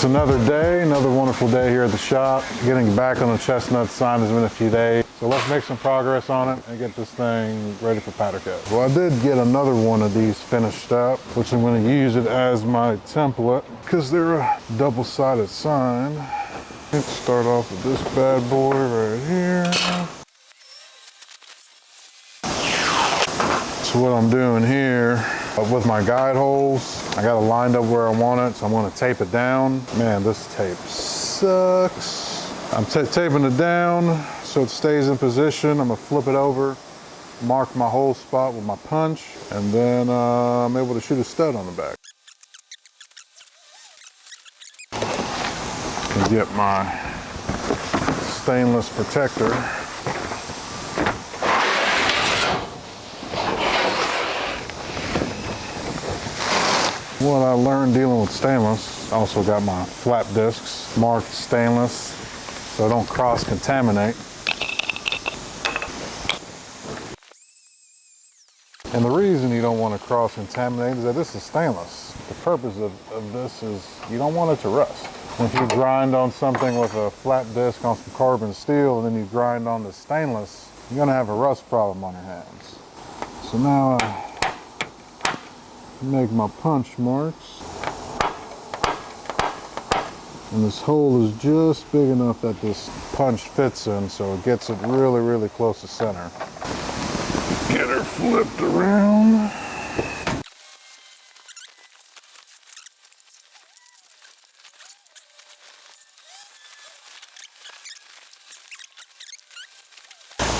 It's another day, another wonderful day here at the shop. Getting back on the chestnut sign has been a few days. So let's make some progress on it and get this thing ready for powder coat. Well, I did get another one of these finished up, which I'm going to use it as my template because they're a double-sided sign. Let's start off with this bad boy right here. So what I'm doing here with my guide holes, I got it lined up where I want it, so I'm going to tape it down. Man, this tape sucks. I'm taping it down so it stays in position. I'm going to flip it over, mark my hole spot with my punch, and then I'm able to shoot a stud on the back. And get my stainless protector. What I learned dealing with stainless, also got my flap discs marked stainless so I don't cross-contaminate. And the reason you don't want to cross-contaminate is that this is stainless. The purpose of this is you don't want it to rust. If you grind on something with a flat disc on some carbon steel and then you grind on the stainless, you're going to have a rust problem on your hands. So now I make my punch marks, and this hole is just big enough that this punch fits in, so it gets it really close to center. Get her flipped around.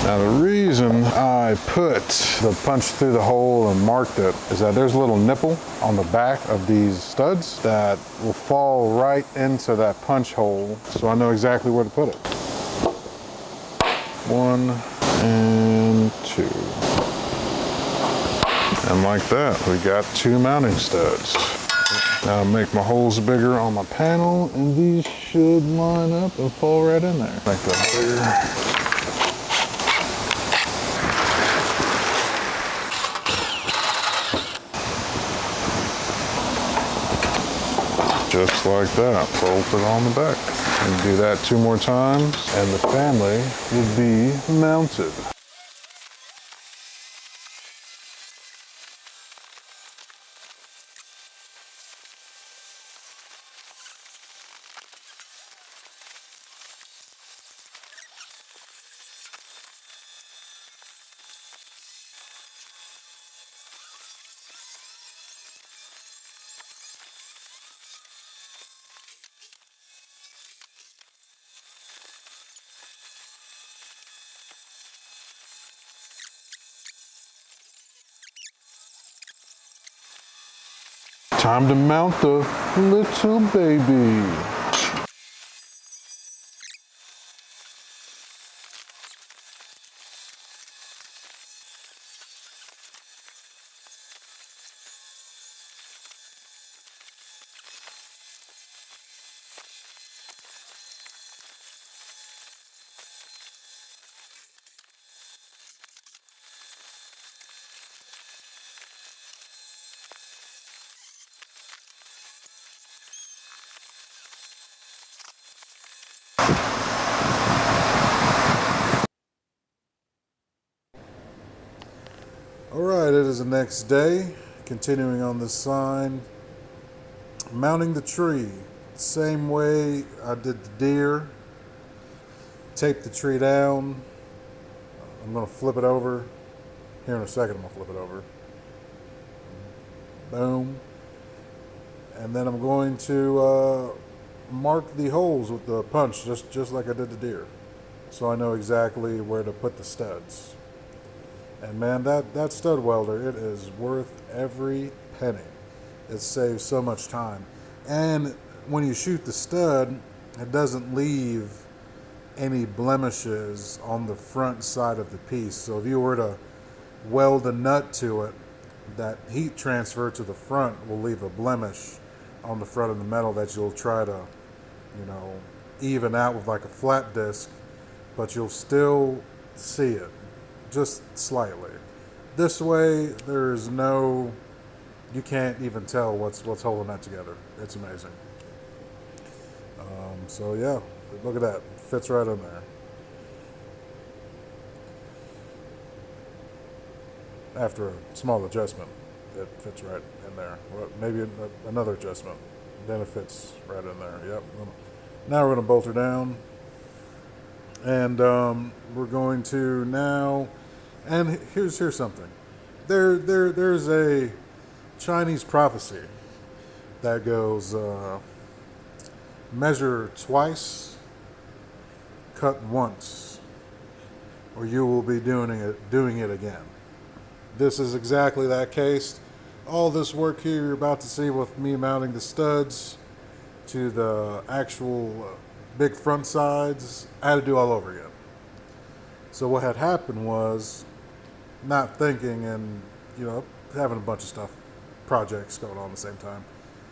Now the reason I put the punch through the hole and marked it is that there's a little nipple on the back of these studs that will fall right into that punch hole, so I know exactly where to put it. 1 and 2. And like that, we got 2 mounting studs. Now I'll make my holes bigger on my panel, and these should line up and fall right in there. Make that bigger. Just like that, fold it on the back. And do that 2 more times, and the family will be mounted. Time to mount the little baby. Alright, it is the next day. Continuing on this sign. Mounting the tree. Same way I did the deer. Tape the tree down. I'm going to flip it over. Here in a second I'm going to flip it over. Boom. And then I'm going to mark the holes with the punch just like I did the deer. So I know exactly where to put the studs. And man, that stud welder, it is worth every penny. It saves so much time. And when you shoot the stud, it doesn't leave any blemishes on the front side of the piece. So if you were to weld a nut to it, that heat transfer to the front will leave a blemish on the front of the metal that you'll try to, even out with like a flat disc, but you'll still see it. Just slightly. This way, there's no, you can't even tell what's holding that together. It's amazing. So yeah, look at that. Fits right in there. After a small adjustment, it fits right in there. Well, maybe another adjustment, then it fits right in there. Yep. Now we're going to bolt her down, and we're going to now. And here's something. There's a Chinese prophecy that goes measure twice, cut once, or you will be doing it again. This is exactly that case. All this work here you're about to see with me mounting the studs to the actual big front sides, I had to do all over again. So what had happened was not thinking and, having a bunch of stuff, projects going on at the same time.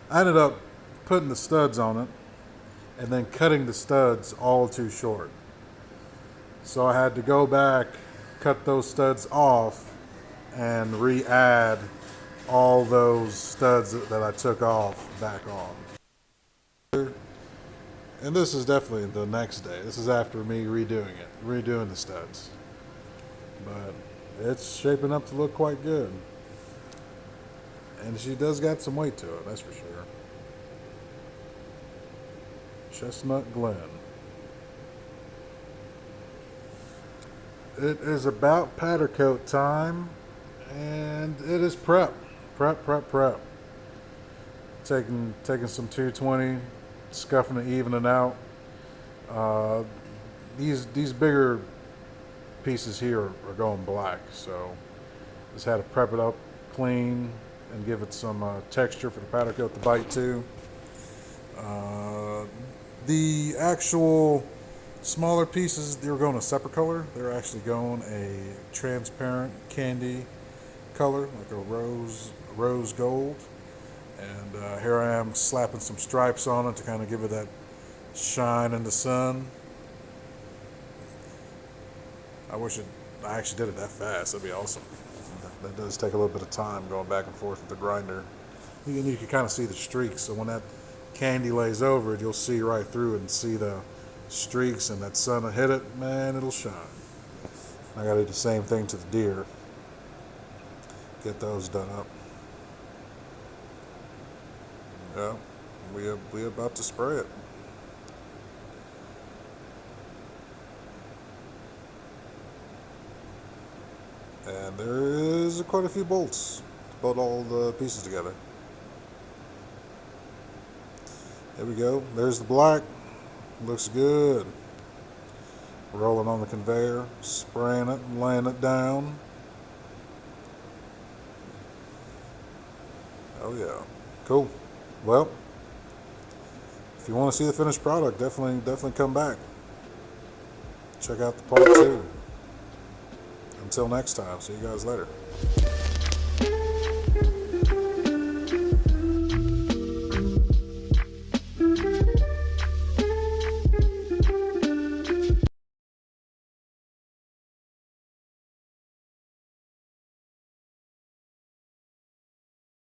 I ended up putting the studs on it and then cutting the studs all too short. So I had to go back, cut those studs off, and re-add all those studs that I took off back on. And this is definitely the next day. This is after me redoing the studs. But it's shaping up to look quite good. And she does got some weight to it, that's for sure. Chestnut Glen. It is about powder coat time, and it is prep. Taking some 220, scuffing it, evening out. These bigger pieces here are going black, so just had to prep it up clean and give it some texture for the powder coat to bite to. The actual smaller pieces, they were going a separate color. They're actually going a transparent candy color, like a rose gold. And here I am slapping some stripes on it to kind of give it that shine in the sun. I actually did it that fast. That'd be awesome. That does take a little bit of time going back and forth with the grinder. You can kind of see the streaks. So when that candy lays over it, you'll see right through it and see the streaks, and that sun will hit it, man, it'll shine. I got to do the same thing to the deer. Get those done up. Yeah, we about to spray it. And there is quite a few bolts to bolt all the pieces together. There we go. There's the black. Looks good. Rolling on the conveyor, spraying it and laying it down. Oh yeah, cool. Well, if you want to see the finished product, definitely come back. Check out the part 2. Until next time, see you guys later.